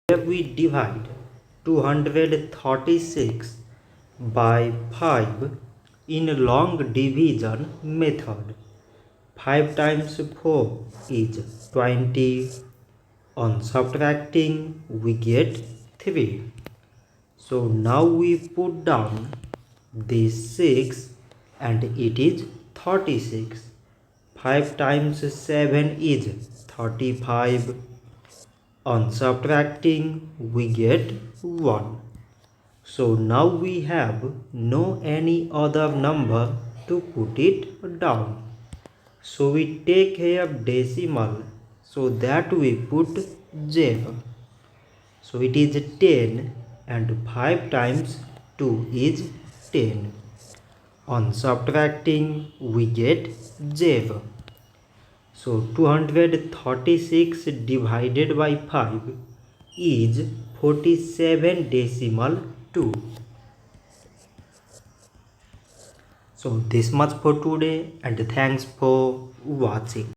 Here we divide 236 by 5 in long division method. 5 times 4 is 20. On subtracting we get 3. So now we put down this 6 and it is 36. 5 times 7 is 35. On subtracting we get 1. So now we have no any other number to put it down. So we take here decimal, so that we put 0. So it is 10 and 5 times 2 is 10. On subtracting we get 0. So 236 divided by 5 is 47 decimal 2. So this much for today and thanks for watching.